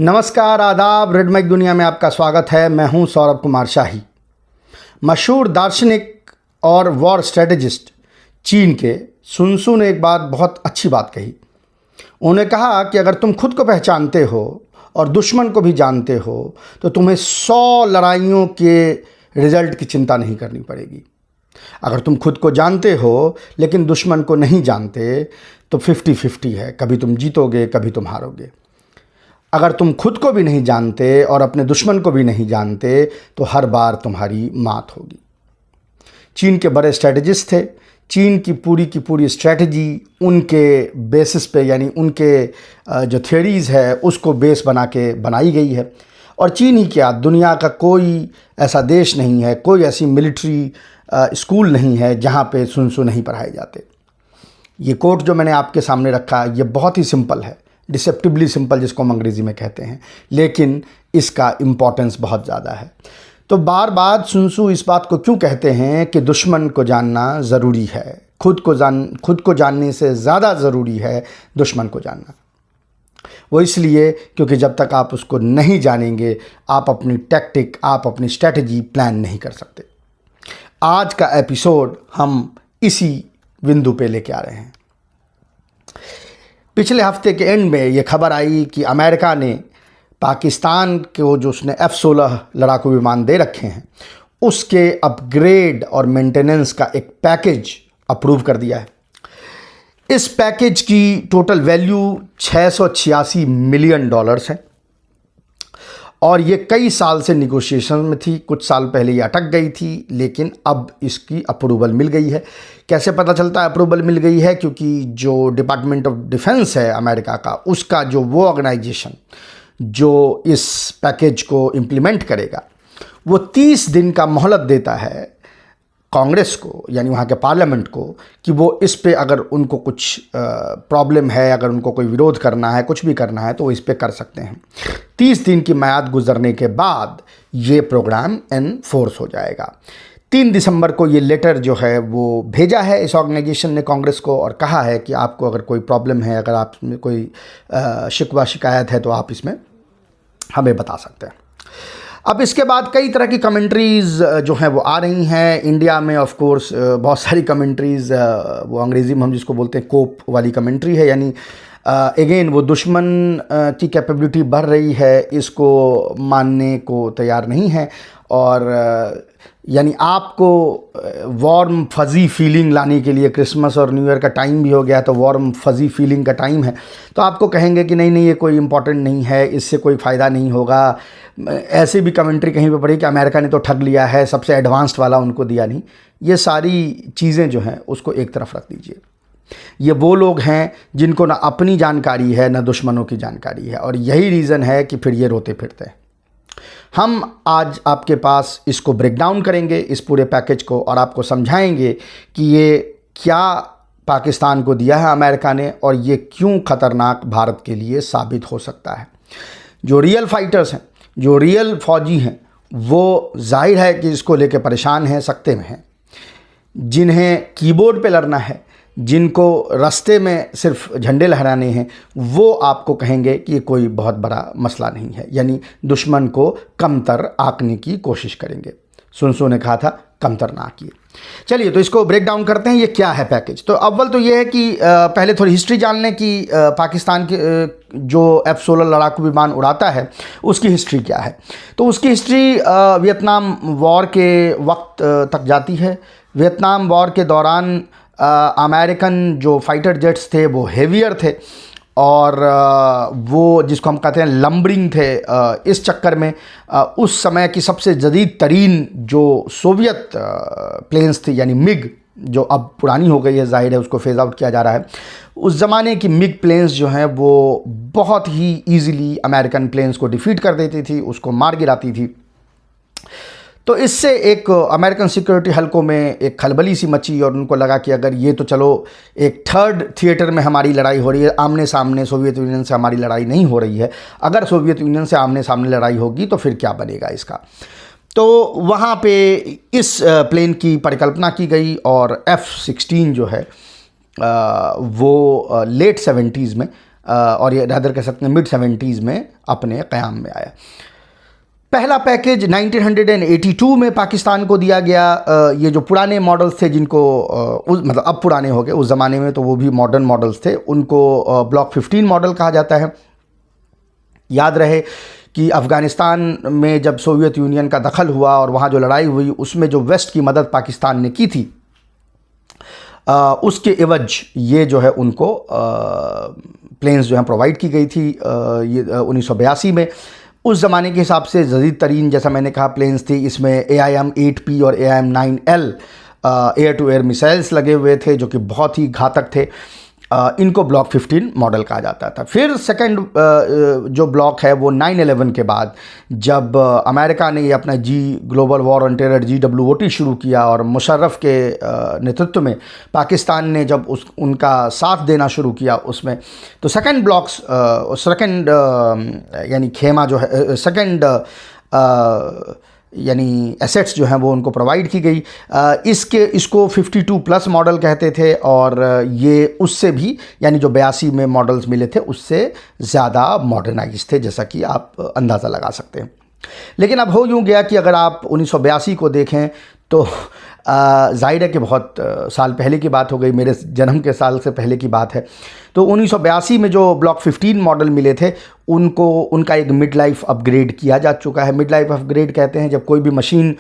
नमस्कार, आदाब। Red mic दुनिया में आपका स्वागत है। मैं हूं सौरभ कुमार शाही। मशहूर दार्शनिक और वॉर स्ट्रेटेजिस्ट चीन के सुन त्सू ने एक बात बहुत अच्छी बात कही। उन्होंने कहा कि अगर तुम खुद को पहचानते हो और दुश्मन को भी जानते हो तो तुम्हें 100 लड़ाइयों के रिजल्ट की चिंता नहीं करनी पड़ेगी। अगर तुम खुद को जानते हो लेकिन दुश्मन को नहीं जानते तो 50-50 है, कभी तुम जीतोगे कभी तुम हारोगे। अगर तुम खुद को भी नहीं जानते और अपने दुश्मन को भी नहीं जानते तो हर बार तुम्हारी मात होगी। चीन के बड़े स्ट्रेटजिस्ट थे। चीन की पूरी स्ट्रेटजी उनके बेसिस पे, यानी उनके जो थियरीज़ है उसको बेस बना के बनाई गई है। और चीन ही क्या, दुनिया का कोई ऐसा देश नहीं है, कोई ऐसी मिलिट्री स्कूल नहीं है जहाँ पे सुन त्सू नहीं पढ़ाए जाते। ये कोट जो मैंने आपके सामने रखा ये बहुत ही सिंपल है, डिसेप्टिवली सिंपल जिसको हम अंग्रेज़ी में कहते हैं, लेकिन इसका इम्पॉर्टेंस बहुत ज़्यादा है। तो बार बार सुन त्सू इस बात को क्यों कहते हैं कि दुश्मन को जानना ज़रूरी है, खुद को जानने से ज़्यादा ज़रूरी है दुश्मन को जानना। वो इसलिए क्योंकि जब तक आप उसको नहीं जानेंगे आप अपनी टैक्टिक, आप अपनी स्ट्रेटजी प्लान नहीं कर सकते। आज का एपिसोड हम इसी बिंदु पे लेके आ रहे हैं। पिछले हफ्ते के एंड में ये खबर आई कि अमेरिका ने पाकिस्तान को जो उसने F-16 लड़ाकू विमान दे रखे हैं उसके अपग्रेड और मेंटेनेंस का एक पैकेज अप्रूव कर दिया है। इस पैकेज की टोटल वैल्यू $686 मिलियन है और ये कई साल से निगोशिएशन में थी। कुछ साल पहले ये अटक गई थी, लेकिन अब इसकी अप्रूवल मिल गई है। कैसे पता चलता है अप्रूवल मिल गई है? क्योंकि जो डिपार्टमेंट ऑफ डिफेंस है अमेरिका का, उसका जो वो ऑर्गेनाइजेशन जो इस पैकेज को इम्प्लीमेंट करेगा वो 30 दिन का मोहलत देता है कांग्रेस को, यानी वहाँ के पार्लियामेंट को, कि वो इस पे अगर उनको कुछ प्रॉब्लम है, अगर उनको कोई विरोध करना है, कुछ भी करना है तो वो इस पे कर सकते हैं। 30 दिन की म्याद गुजरने के बाद ये प्रोग्राम इन फोर्स हो जाएगा। 3 दिसंबर को ये लेटर जो है वो भेजा है इस ऑर्गेनाइजेशन ने कांग्रेस को और कहा है कि आपको अगर कोई प्रॉब्लम है, अगर आप में कोई शिकवा शिकायत है तो आप इसमें हमें बता सकते हैं। अब इसके बाद कई तरह की कमेंट्रीज़ जो हैं वो आ रही हैं। इंडिया में ऑफ कोर्स बहुत सारी कमेंट्रीज़, वो अंग्रेज़ी में हम जिसको बोलते हैं कोप वाली कमेंट्री है, यानी अगेन वो दुश्मन की कैपेबिलिटी बढ़ रही है, इसको मानने को तैयार नहीं है। और यानी आपको वार्म फज़ी फीलिंग लाने के लिए, क्रिसमस और न्यू ईयर का टाइम भी हो गया तो वार्म फज़ी फीलिंग का टाइम है, तो आपको कहेंगे कि नहीं ये कोई इम्पोर्टेंट नहीं है, इससे कोई फ़ायदा नहीं होगा। ऐसे भी कमेंट्री कहीं पे पड़ी कि अमेरिका ने तो ठग लिया है, सबसे एडवांस्ड वाला उनको दिया नहीं। ये सारी चीज़ें जो हैं उसको एक तरफ रख दीजिए। ये वो लोग हैं जिनको ना अपनी जानकारी है ना दुश्मनों की जानकारी है, और यही रीज़न है कि फिर ये रोते फिरते हैं। हम आज आपके पास इसको ब्रेक डाउन करेंगे, इस पूरे पैकेज को, और आपको समझाएंगे कि ये क्या पाकिस्तान को दिया है अमेरिका ने और ये क्यों ख़तरनाक भारत के लिए साबित हो सकता है। जो रियल फाइटर्स हैं, जो रियल फौजी हैं, वो जाहिर है कि इसको लेके परेशान हैं, सकते में हैं। जिन्हें कीबोर्ड पे लड़ना है, जिनको रास्ते में सिर्फ झंडे लहराने हैं, वो आपको कहेंगे कि ये कोई बहुत बड़ा मसला नहीं है, यानी दुश्मन को कमतर आंकने की कोशिश करेंगे। सुन त्सू ने कहा था कमतर ना आंकिए। चलिए तो इसको ब्रेक डाउन करते हैं, ये क्या है पैकेज। तो अव्वल तो ये है कि पहले थोड़ी हिस्ट्री जान लें कि पाकिस्तान के जो F-16 लड़ाकू विमान उड़ाता है उसकी हिस्ट्री क्या है। तो उसकी हिस्ट्री वियतनाम वॉर के वक्त तक जाती है। वियतनाम वॉर के दौरान अमेरिकन जो फाइटर जेट्स थे वो हेवियर थे और वो जिसको हम कहते हैं लंबरिंग थे। इस चक्कर में उस समय की सबसे जदीद तरीन जो सोवियत प्लेन्स थी, यानी मिग, जो अब पुरानी हो गई है, जाहिर है उसको फेज आउट किया जा रहा है। उस ज़माने की मिग प्लेन्स जो हैं वो बहुत ही ईज़िली अमेरिकन प्लेन्स को डिफीट कर देती थी, उसको मार गिराती थी। तो इससे एक अमेरिकन सिक्योरिटी हलकों में एक खलबली सी मची और उनको लगा कि अगर ये तो चलो एक थर्ड थिएटर में हमारी लड़ाई हो रही है, आमने सामने सोवियत यूनियन से हमारी लड़ाई नहीं हो रही है, अगर सोवियत यूनियन से आमने सामने लड़ाई होगी तो फिर क्या बनेगा इसका। तो वहाँ पे इस प्लेन की परिकल्पना की गई और F-16 जो है वो लेट 70s में और ये रादर कह सकते हैं मिड 70s में अपने क़याम में आया। पहला पैकेज 1982 में पाकिस्तान को दिया गया। ये जो पुराने मॉडल्स थे जिनको मतलब अब पुराने हो गए, उस ज़माने में तो वो भी मॉडर्न मॉडल्स थे, उनको ब्लॉक 15 मॉडल कहा जाता है। याद रहे कि अफ़गानिस्तान में जब सोवियत यूनियन का दखल हुआ और वहाँ जो लड़ाई हुई उसमें जो वेस्ट की मदद पाकिस्तान ने की थी, उसके एवज ये जो है उनको प्लेन्स जो हैं प्रोवाइड की गई थी। ये 1982 में उस ज़माने के हिसाब से जदीद तरीन, जैसा मैंने कहा, प्लेन्स थी। इसमें AIM-8P और AIM-9L air to air missiles लगे हुए थे जो कि बहुत ही घातक थे। इनको ब्लॉक 15 मॉडल कहा जाता था। फिर सेकंड जो ब्लॉक है वो 9/11 के बाद, जब अमेरिका ने ये अपना global war on terror GWOT शुरू किया और मुशर्रफ के नेतृत्व में पाकिस्तान ने जब उनका साथ देना शुरू किया उसमें, तो सेकंड ब्लॉक्स यानी खेमा जो है सेकंड यानी एसेट्स जो हैं वो उनको प्रोवाइड की गई। इसको 52+ मॉडल कहते थे और ये उससे भी, यानी जो 82 में मॉडल्स मिले थे उससे ज़्यादा मॉडर्नाइज थे, जैसा कि आप अंदाज़ा लगा सकते हैं। लेकिन अब हो यूँ गया कि अगर आप 1982 को देखें तो ज़ाहिर है कि बहुत साल पहले की बात हो गई, मेरे जन्म के साल से पहले की बात है। तो 1982 में जो ब्लॉक 15 मॉडल मिले थे उनका एक मिड लाइफ अपग्रेड किया जा चुका है। मिड लाइफ अपग्रेड कहते हैं जब कोई भी मशीन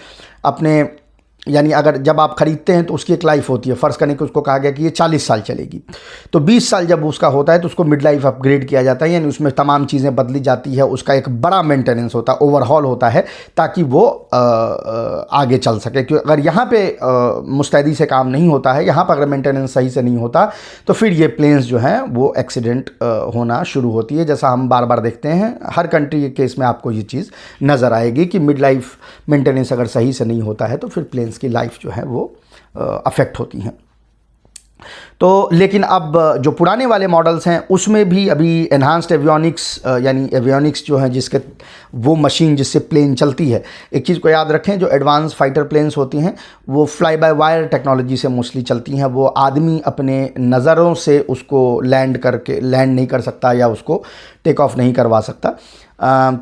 अपने, यानी अगर जब आप ख़रीदते हैं तो उसकी एक लाइफ होती है, फ़र्ज़ करने कि उसको कहा गया कि ये 40 साल चलेगी, तो 20 साल जब उसका होता है तो उसको मिड लाइफ अपग्रेड किया जाता है, यानी उसमें तमाम चीज़ें बदली जाती है, उसका एक बड़ा मेंटेनेंस होता है, ओवरहॉल होता है, ताकि वो आगे चल सके। क्योंकि अगर यहाँ पे मुस्तैदी से काम नहीं होता है, यहाँ पर अगर मेंटेनेंस सही से नहीं होता तो फिर ये प्लेन्स जो हैं वो एक्सीडेंट होना शुरू होती है, जैसा हम बार बार देखते हैं। हर कंट्री के केस में आपको ये चीज़ नज़र आएगी कि मिड लाइफ मेंटेनेंस अगर सही से नहीं होता है तो फिर प्लेन्स की लाइफ जो है वो अफेक्ट होती हैं। तो लेकिन अब जो पुराने वाले मॉडल्स हैं उसमें भी अभी एनहांस्ड एवियोनिक्स, यानी एवियोनिक्स जो है जिसके वो मशीन जिससे प्लेन चलती है। एक चीज़ को याद रखें, जो एडवांस फाइटर प्लेन्स होती हैं वो फ्लाई बाय वायर टेक्नोलॉजी से मोस्टली चलती हैं। वो आदमी अपने नज़रों से उसको लैंड नहीं कर सकता या उसको टेक ऑफ नहीं करवा सकता।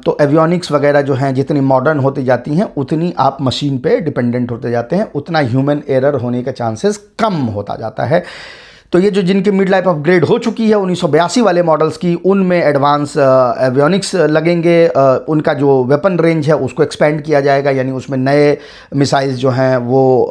तो एवियोनिक्स वगैरह जो हैं जितनी मॉडर्न होती जाती हैं उतनी आप मशीन पे डिपेंडेंट होते जाते हैं, उतना ह्यूमन एरर होने का चांसेस कम होता जाता है। तो ये जो जिनकी मिड लाइफ अपग्रेड हो चुकी है 1982 वाले मॉडल्स की, उनमें एडवांस एवियोनिक्स लगेंगे। उनका जो वेपन रेंज है उसको एक्सपेंड किया जाएगा, यानी उसमें नए मिसाइल्स जो हैं वो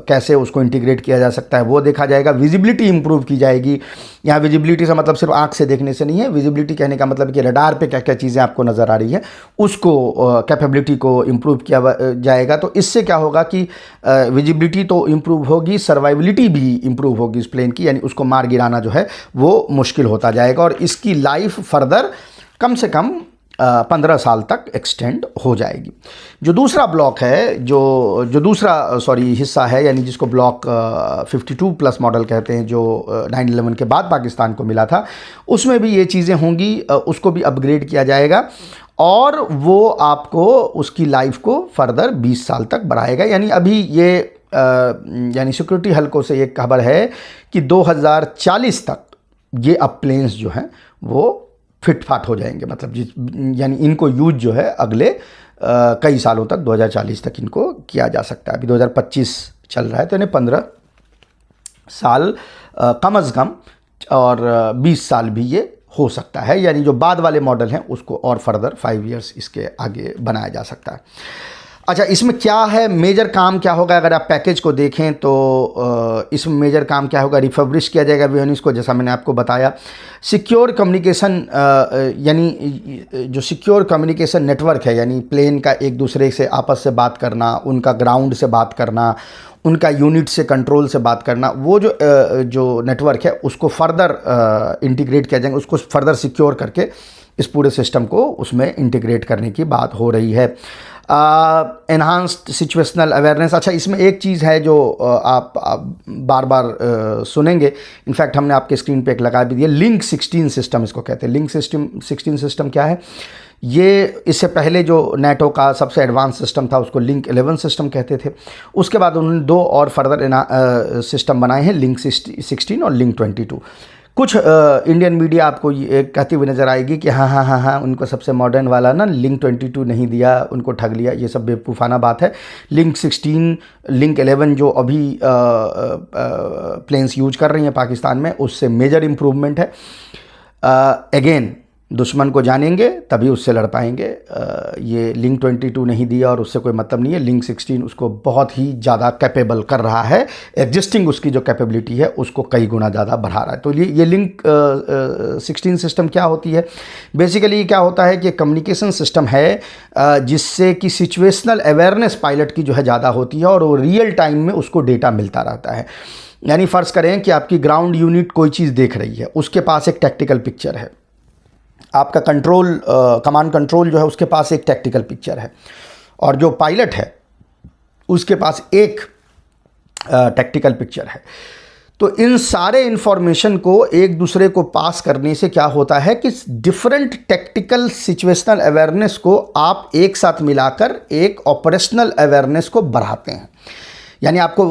कैसे उसको इंटीग्रेट किया जा सकता है वो देखा जाएगा। विजिबिलिटी इंप्रूव की जाएगी। यहाँ विजिबिलिटी से मतलब सिर्फ आँख से देखने से नहीं है, विजिबिलिटी कहने का मतलब कि रडार पे क्या क्या चीज़ें आपको नज़र आ रही है उसको कैपेबिलिटी को इम्प्रूव किया जाएगा। तो इससे क्या होगा कि विजिबिलिटी तो इम्प्रूव होगी, सर्वाइबिलिटी भी इम्प्रूव होगी इस प्लेन की, यानी उसको मार गिराना जो है वो मुश्किल होता जाएगा और इसकी लाइफ फर्दर कम से कम 15 साल तक एक्सटेंड हो जाएगी। जो दूसरा ब्लॉक है, जो दूसरा हिस्सा है, यानी जिसको ब्लॉक 52+ मॉडल कहते हैं, जो 9/11 के बाद पाकिस्तान को मिला था, उसमें भी ये चीज़ें होंगी। उसको भी अपग्रेड किया जाएगा और वो आपको उसकी लाइफ को फर्दर 20 साल तक बढ़ाएगा। यानी अभी ये यानी सिक्योरिटी हल्कों से एक खबर है कि 2040 तक ये अब प्लेन्स जो हैं वो फिट फाट हो जाएंगे, मतलब यानी इनको यूज जो है अगले कई सालों तक 2040 तक इनको किया जा सकता है। अभी 2025 चल रहा है तो इन्हें 15 साल कम अज़ कम और 20 साल भी ये हो सकता है, यानी जो बाद वाले मॉडल हैं उसको और फर्दर 5 इयर्स इसके आगे बनाया जा सकता है। अच्छा, इसमें क्या है, मेजर काम क्या होगा? अगर आप पैकेज को देखें तो इसमें मेजर काम क्या होगा? रिफर्बिश किया जाएगा एवियोनिक्स को, जैसा मैंने आपको बताया। सिक्योर कम्युनिकेशन, यानी जो सिक्योर कम्युनिकेशन नेटवर्क है, यानी प्लेन का एक दूसरे से आपस से बात करना, उनका ग्राउंड से बात करना, उनका यूनिट से कंट्रोल से बात करना, वो जो नेटवर्क है उसको फर्दर इंटीग्रेट किया जाएगा, उसको फर्दर सिक्योर करके इस पूरे सिस्टम को उसमें इंटीग्रेट करने की बात हो रही है। Enhanced situational awareness. अच्छा, इसमें एक चीज़ है जो आप बार बार सुनेंगे, इनफैक्ट हमने आपके स्क्रीन पे एक लगा भी दिया, लिंक 16 सिस्टम इसको कहते हैं। लिंक 16 सिस्टम क्या है? ये इससे पहले जो नेटो का सबसे एडवांस सिस्टम था उसको लिंक 11 सिस्टम कहते थे। उसके बाद उन्होंने 2 और फर्दर सिस्टम बनाए हैं, लिंक 16 और लिंक 22। कुछ इंडियन मीडिया आपको ये कहती हुई नज़र आएगी कि हाँ हाँ हाँ हाँ उनको सबसे मॉडर्न वाला ना लिंक 22 नहीं दिया, उनको ठग लिया। ये सब बेवकूफ़ाना बात है। लिंक 16, लिंक 11 जो अभी प्लेन्स यूज कर रही हैं पाकिस्तान में, उससे मेजर इम्प्रूवमेंट है। अगेन दुश्मन को जानेंगे तभी उससे लड़ पाएंगे। ये लिंक 22 नहीं दिया और उससे कोई मतलब नहीं है। लिंक 16 उसको बहुत ही ज़्यादा कैपेबल कर रहा है, एग्जिस्टिंग उसकी जो कैपेबिलिटी है उसको कई गुना ज़्यादा बढ़ा रहा है। तो ये लिंक 16 सिस्टम क्या होती है? बेसिकली क्या होता है कि कम्युनिकेशन सिस्टम है जिससे कि सिचुएशनल अवेयरनेस पायलट की जो है ज़्यादा होती है और वो रियल टाइम में उसको डेटा मिलता रहता है। यानी फ़र्ज़ करें कि आपकी ग्राउंड यूनिट कोई चीज़ देख रही है, उसके पास एक टैक्टिकल पिक्चर है, आपका कमांड कंट्रोल जो है उसके पास एक टैक्टिकल पिक्चर है, और जो पायलट है उसके पास एक टैक्टिकल पिक्चर है। तो इन सारे इन्फॉर्मेशन को एक दूसरे को पास करने से क्या होता है कि डिफरेंट टैक्टिकल सिचुएशनल अवेयरनेस को आप एक साथ मिलाकर एक ऑपरेशनल अवेयरनेस को बढ़ाते हैं। यानी आपको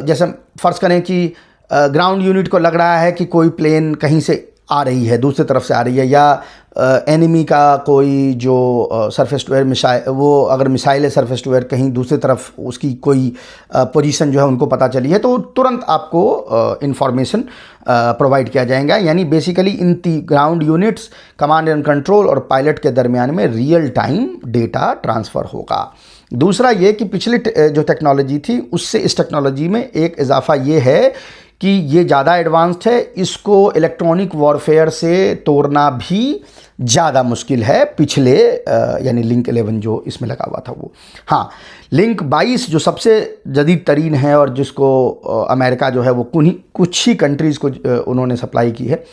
जैसे फ़र्ज़ करें कि ग्राउंड यूनिट को लग रहा है कि कोई प्लेन कहीं से आ रही है, दूसरी तरफ से आ रही है, या एनिमी का कोई जो सरफेस टू एयर मिसाइल, वो अगर मिसाइल है सरफेस टू एयर कहीं दूसरी तरफ उसकी कोई पोजीशन जो है उनको पता चली है, तो तुरंत आपको इंफॉर्मेशन प्रोवाइड किया जाएगा। यानी basically in ground units, command and control और पायलट के दरमियान में रियल टाइम डेटा ट्रांसफ़र होगा। दूसरा ये कि पिछली जो टेक्नोलॉजी थी उससे इस टेक्नोलॉजी में एक इजाफा ये है कि ये ज़्यादा एडवांस्ड है, इसको इलेक्ट्रॉनिक वॉरफेयर से तोड़ना भी ज़्यादा मुश्किल है पिछले यानी लिंक 11 जो इसमें लगा हुआ था वो। हाँ, लिंक 22 जो सबसे जदीद तरीन है और जिसको अमेरिका जो है वो कुछ ही कंट्रीज़ को उन्होंने सप्लाई की है,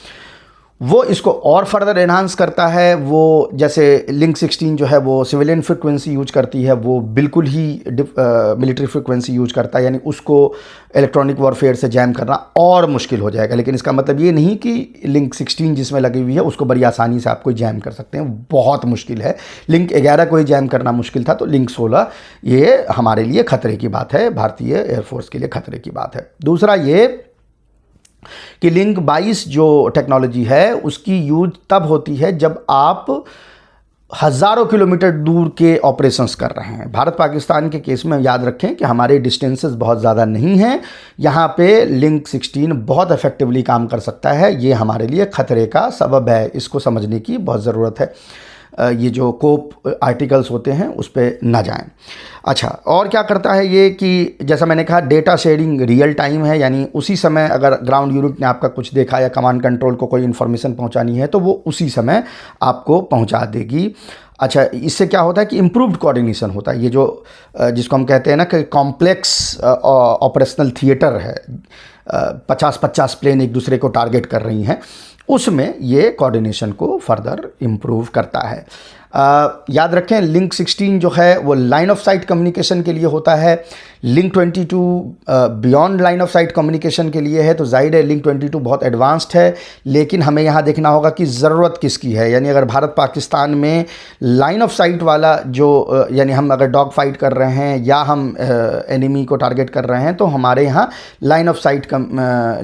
वो इसको और फर्दर एनहांस करता है। वो जैसे लिंक 16 जो है वो सिविलियन फ्रिक्वेंसी यूज करती है, वो बिल्कुल ही मिलिट्री फ्रिक्वेंसी यूज करता है, यानी उसको इलेक्ट्रॉनिक वॉरफेयर से जैम करना और मुश्किल हो जाएगा। लेकिन इसका मतलब ये नहीं कि लिंक 16 जिसमें लगी हुई है उसको बड़ी आसानी से आप कोई जैम कर सकते हैं, बहुत मुश्किल है। लिंक 11 को ही जैम करना मुश्किल था, तो लिंक 16 ये हमारे लिए ख़तरे की बात है, भारतीय एयरफोर्स के लिए ख़तरे की बात है। दूसरा ये कि लिंक 22 जो टेक्नोलॉजी है उसकी यूज तब होती है जब आप हज़ारों किलोमीटर दूर के ऑपरेशंस कर रहे हैं। भारत पाकिस्तान के केस में याद रखें कि हमारे डिस्टेंसेस बहुत ज़्यादा नहीं हैं, यहाँ पे लिंक 16 बहुत इफेक्टिवली काम कर सकता है। ये हमारे लिए ख़तरे का सबब है, इसको समझने की बहुत ज़रूरत है। ये जो कोप आर्टिकल्स होते हैं उस पर ना जाएं। अच्छा, और क्या करता है ये कि जैसा मैंने कहा डेटा शेयरिंग रियल टाइम है, यानी उसी समय अगर ग्राउंड यूनिट ने आपका कुछ देखा या कमांड कंट्रोल को कोई इन्फॉर्मेशन पहुंचानी है तो वो उसी समय आपको पहुंचा देगी। अच्छा, इससे क्या होता है कि इम्प्रूव्ड कोऑर्डिनेशन होता है। ये जो जिसको हम कहते हैं ना कि कॉम्प्लेक्स ऑपरेशनल थिएटर है, 50-50 प्लेन एक दूसरे को टारगेट कर रही हैं, उसमें ये कोऑर्डिनेशन को फर्दर इम्प्रूव करता है। याद रखें लिंक 16 जो है वो लाइन ऑफ साइट कम्युनिकेशन के लिए होता है, link 22 beyond line of site communication के लिए है। तो जाहिर है लिंक 22 बहुत एडवांस्ड है, लेकिन हमें यहाँ देखना होगा कि ज़रूरत किसकी है। यानी अगर भारत पाकिस्तान में लाइन ऑफ साइट वाला जो यानी हम अगर डॉग फाइट कर रहे हैं या हम एनिमी को टारगेट कर रहे हैं तो हमारे यहाँ लाइन ऑफ साइट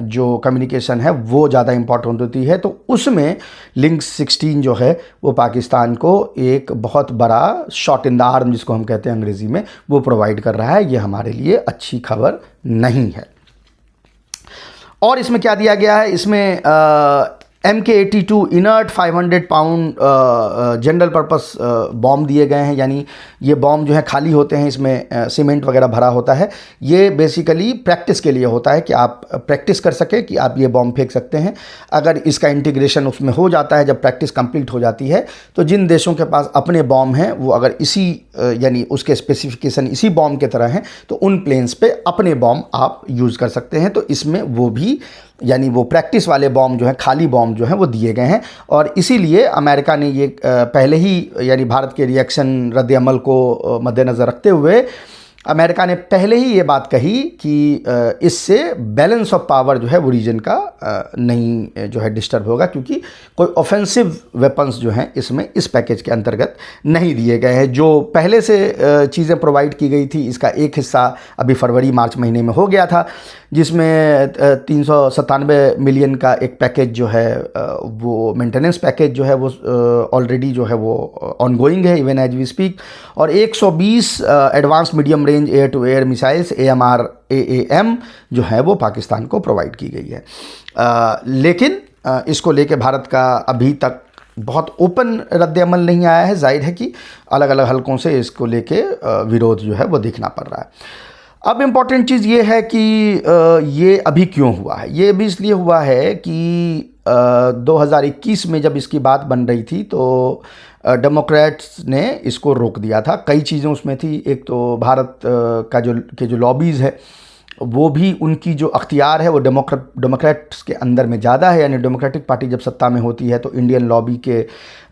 जो कम्युनिकेशन है वो ज़्यादा इंपॉर्टेंट होती है। तो उसमें लिंक 16 जो है वो पाकिस्तान को एक बहुत बड़ा शॉट इन द आर्म जिसको हम कहते हैं अंग्रेज़ी में, वो प्रोवाइड कर रहा है। ये हमारे लिए अच्छी खबर नहीं है। और इसमें क्या दिया गया है, इसमें MK82 inert 500 pound general purpose bomb दिए गए हैं। यानी ये बॉम्ब जो है खाली होते हैं, इसमें सीमेंट वगैरह भरा होता है। ये बेसिकली प्रैक्टिस के लिए होता है कि आप प्रैक्टिस कर सके कि आप ये बॉम्ब फेंक सकते हैं। अगर इसका इंटीग्रेशन उसमें हो जाता है, जब प्रैक्टिस कंप्लीट हो जाती है, तो जिन देशों के पास अपने बॉम्ब हैं वो अगर इसी यानी उसके स्पेसिफिकेशन इसी बॉम्ब की तरह हैं तो उन प्लेन्स पे अपने बॉम्ब आप यूज़ कर सकते हैं। तो इसमें वो भी यानी वो प्रैक्टिस वाले बॉम्ब जो हैं, खाली बॉम्ब जो हैं वो दिए गए हैं। और इसीलिए अमेरिका ने ये पहले ही यानी भारत के रिएक्शन रद्द अमल को मद्देनज़र रखते हुए अमेरिका ने पहले ही ये बात कही कि इससे बैलेंस ऑफ पावर जो है वो रीजन का नहीं जो है डिस्टर्ब होगा, क्योंकि कोई ऑफेंसिव वेपन्स जो हैं इसमें इस पैकेज के अंतर्गत नहीं दिए गए हैं। जो पहले से चीज़ें प्रोवाइड की गई थी, इसका एक हिस्सा अभी फरवरी मार्च महीने में हो गया था, जिसमें 397 मिलियन का एक पैकेज जो है वो मेंटेनेंस पैकेज जो है वो ऑलरेडी जो है वो ऑनगोइंग है इवन एज वी स्पीक, और 120 advance medium range air to air missiles AMRAAM जो है वो पाकिस्तान को प्रोवाइड की गई है। लेकिन इसको लेके भारत का अभी तक बहुत ओपन रद्द-ए-अमल नहीं आया है। जाहिर है कि अलग अलग हलकों से इसको लेके विरोध जो है वो देखना पड़ रहा है। अब इम्पॉर्टेंट चीज़ ये है कि ये अभी क्यों हुआ है। ये भी इसलिए हुआ है कि 2021 में जब इसकी बात बन रही थी तो डेमोक्रेट्स ने इसको रोक दिया था। कई चीज़ें उसमें थी। एक तो भारत का जो लॉबीज़ है वो भी, उनकी जो अख्तियार है वो डेमोक्रेट्स के अंदर में ज़्यादा है, यानी डेमोक्रेटिक पार्टी जब सत्ता में होती है तो इंडियन लॉबी के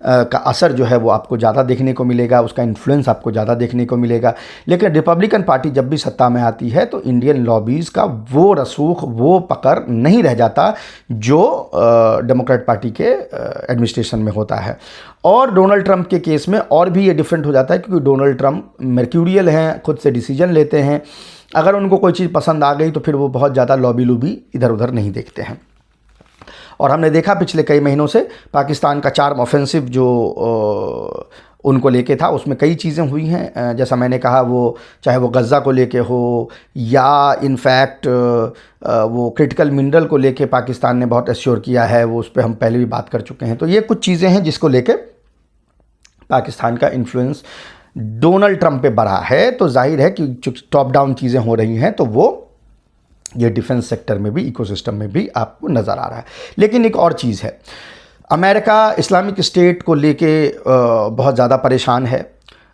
का असर जो है वो आपको ज़्यादा देखने को मिलेगा, उसका इन्फ्लुएंस आपको ज़्यादा देखने को मिलेगा। लेकिन रिपब्लिकन पार्टी जब भी सत्ता में आती है तो इंडियन लॉबीज़ का वो रसूख, वो पकड़ नहीं रह जाता जो डेमोक्रेट पार्टी के एडमिनिस्ट्रेशन में होता है। और डोनाल्ड ट्रंप के केस में और भी ये डिफरेंट हो जाता है, क्योंकि डोनाल्ड ट्रंप मर्क्यूरियल हैं, खुद से डिसीजन लेते हैं। अगर उनको कोई चीज़ पसंद आ गई तो फिर वो बहुत ज़्यादा लॉबी इधर उधर नहीं देखते हैं। और हमने देखा पिछले कई महीनों से पाकिस्तान का चार्म ऑफेंसिव जो उनको लेके था, उसमें कई चीज़ें हुई हैं। जैसा मैंने कहा, वो चाहे वो गज़ा को लेके हो या इनफैक्ट वो क्रिटिकल मिनरल को लेके पाकिस्तान ने बहुत एश्योर किया है, वो उस पर हम पहले भी बात कर चुके हैं। तो ये कुछ चीज़ें हैं जिसको लेके पाकिस्तान का इन्फ्लुएंस डोनाल्ड ट्रंप पे बढ़ा है। तो जाहिर है कि टॉप डाउन चीज़ें हो रही हैं तो वो ये डिफेंस सेक्टर में भी, इकोसिस्टम में भी आपको नज़र आ रहा है। लेकिन एक और चीज़ है, अमेरिका इस्लामिक स्टेट को लेके बहुत ज़्यादा परेशान है।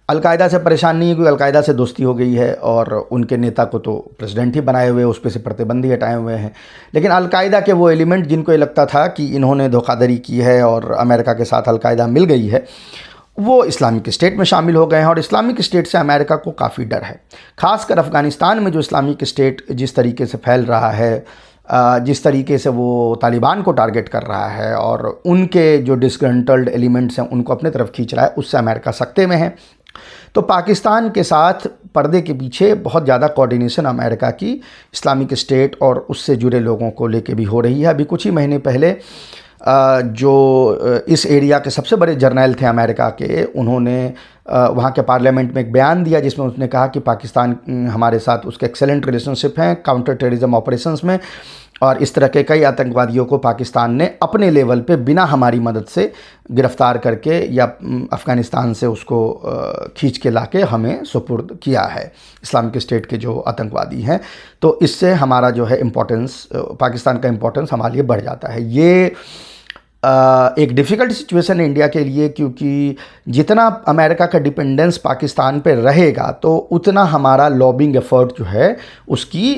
अलकायदा से परेशान नहीं है, क्योंकि अलकायदा से दोस्ती हो गई है और उनके नेता को तो प्रेसिडेंट ही बनाए हुए, उस पर से प्रतिबंध ही हटाए हुए हैं। लेकिन अलकायदा के वो एलिमेंट जिनको ये लगता था कि इन्होंने धोखाधड़ी की है और अमेरिका के साथ अलकायदा मिल गई है, वो इस्लामिक स्टेट में शामिल हो गए हैं। और इस्लामिक स्टेट से अमेरिका को काफ़ी डर है, ख़ासकर अफ़गानिस्तान में जो इस्लामिक स्टेट जिस तरीके से फैल रहा है, जिस तरीके से वो तालिबान को टारगेट कर रहा है और उनके जो डिसग्रंटल्ड एलिमेंट्स हैं उनको अपने तरफ खींच रहा है, उससे अमेरिका सख्ते में है। तो पाकिस्तान के साथ पर्दे के पीछे बहुत ज़्यादा कोऑर्डिनेशन अमेरिका की इस्लामिक स्टेट और उससे जुड़े लोगों को लेके भी हो रही है। अभी कुछ ही महीने पहले जो इस एरिया के सबसे बड़े जर्नैल थे अमेरिका के, उन्होंने वहाँ के पार्लियामेंट में एक बयान दिया जिसमें उसने कहा कि पाकिस्तान हमारे साथ उसके एक्सेलेंट रिलेशनशिप हैं काउंटर टेररिज्म ऑपरेशंस में, और इस तरह के कई आतंकवादियों को पाकिस्तान ने अपने लेवल पे बिना हमारी मदद से गिरफ़्तार करके या अफ़गानिस्तान से उसको खींच के लाके हमें सुपुर्द किया है, इस्लामिक स्टेट के जो आतंकवादी हैं। तो इससे हमारा जो है इम्पोर्टेंस, पाकिस्तान का इम्पोर्टेंस हमारे लिए बढ़ जाता है। ये एक डिफ़िकल्ट सिचुएशन है इंडिया के लिए, क्योंकि जितना अमेरिका का डिपेंडेंस पाकिस्तान पे रहेगा तो उतना हमारा लॉबिंग एफ़र्ट जो है उसकी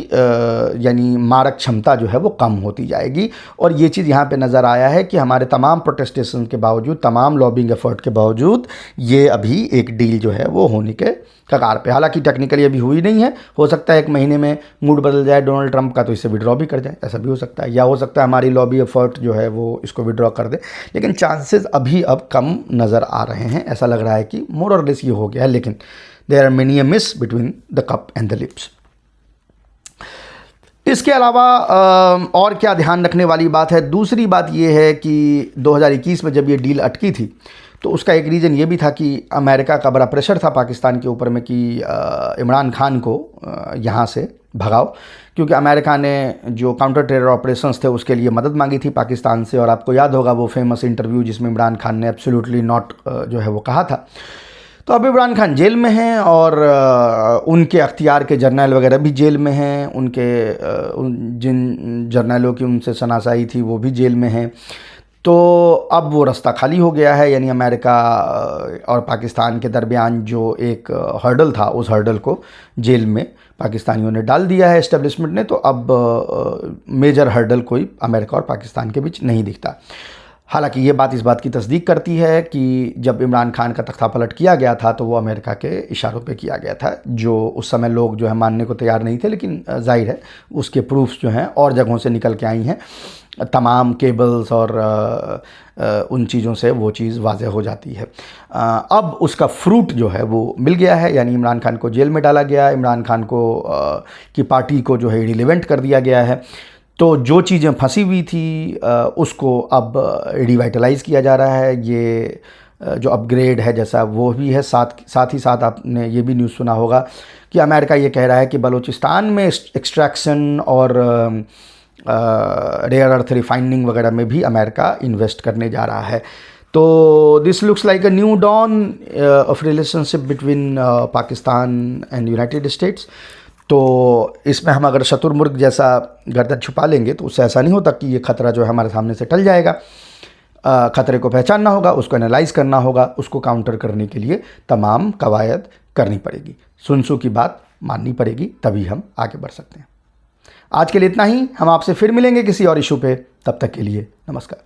यानी मारक क्षमता जो है वो कम होती जाएगी। और ये चीज़ यहाँ पे नज़र आया है कि हमारे तमाम प्रोटेस्टेशन के बावजूद, तमाम लॉबिंग एफ़र्ट के बावजूद ये अभी एक डील जो है वो होने के कगार पे, हालांकि टेक्निकली अभी हुई नहीं है। हो सकता है एक महीने में मूड बदल जाए डोनाल्ड ट्रंप का तो इससे विड्रॉ भी कर जाए, ऐसा भी हो सकता है। या हो सकता है हमारी लॉबी एफर्ट जो है वो इसको विड्रॉ कर दे, लेकिन चांसेस अभी अब कम नज़र आ रहे हैं। ऐसा लग रहा है कि मोर और लेस ये हो गया है, लेकिन there are many a miss between the cup and the lips. इसके अलावा और क्या ध्यान रखने वाली बात है, दूसरी बात ये है कि 2021 में जब ये डील अटकी थी तो उसका एक रीज़न ये भी था कि अमेरिका का बड़ा प्रेशर था पाकिस्तान के ऊपर में कि इमरान खान को यहाँ से भगाओ, क्योंकि अमेरिका ने जो काउंटर टेरर ऑपरेशंस थे उसके लिए मदद मांगी थी पाकिस्तान से। और आपको याद होगा वो फेमस इंटरव्यू जिसमें इमरान खान ने एब्सोल्युटली नॉट जो है वो कहा था। तो अब इमरान खान जेल में हैं और उनके अख्तियार के जर्नैल वगैरह भी जेल में हैं, उनके जिन जर्नैलों की उनसे शनासाई थी वो भी जेल में हैं। तो अब वो रास्ता खाली हो गया है, यानी अमेरिका और पाकिस्तान के दरमियान जो एक हर्डल था उस हर्डल को जेल में पाकिस्तानियों ने डाल दिया है, एस्टेब्लिशमेंट ने। तो अब मेजर हर्डल कोई अमेरिका और पाकिस्तान के बीच नहीं दिखता। हालांकि ये बात इस बात की तस्दीक करती है कि जब इमरान खान का तख्तापलट किया गया था तो वो अमेरिका के इशारों पे किया गया था, जो उस समय लोग जो है मानने को तैयार नहीं थे, लेकिन जाहिर है उसके प्रूफ्स जो हैं और जगहों से निकल के आई हैं। तमाम केबल्स और उन चीज़ों से वो चीज़ वाज़ेह हो जाती है। अब उसका फ्रूट जो है वो मिल गया है, यानी इमरान खान को जेल में डाला गया, इमरान खान को की पार्टी को जो है इररिलेवेंट कर दिया गया है। तो जो चीज़ें फंसी हुई थी उसको अब रिवाइटलाइज़ किया जा रहा है। ये जो अपग्रेड है जैसा वो भी है, साथ ही साथ आपने ये भी न्यूज़ सुना होगा कि अमेरिका ये कह रहा है कि बलूचिस्तान में एक्सट्रैक्शन और रेयर अर्थ रिफाइनिंग वगैरह में भी अमेरिका इन्वेस्ट करने जा रहा है। तो this looks like a new dawn of relationship between Pakistan and United States. तो इसमें हम अगर शतुरमुर्ग जैसा गर्दन छुपा लेंगे तो उससे ऐसा नहीं होता कि ये खतरा जो है हमारे सामने से टल जाएगा। खतरे को पहचानना होगा, उसको एनालाइज करना होगा, उसको काउंटर करने के लिए तमाम कवायद करनी पड़ेगी, सुन सू की बात माननी पड़ेगी, तभी हम आगे बढ़ सकते हैं। आज के लिए इतना ही। हम आपसे फिर मिलेंगे किसी और इशू पे। तब तक के लिए नमस्कार।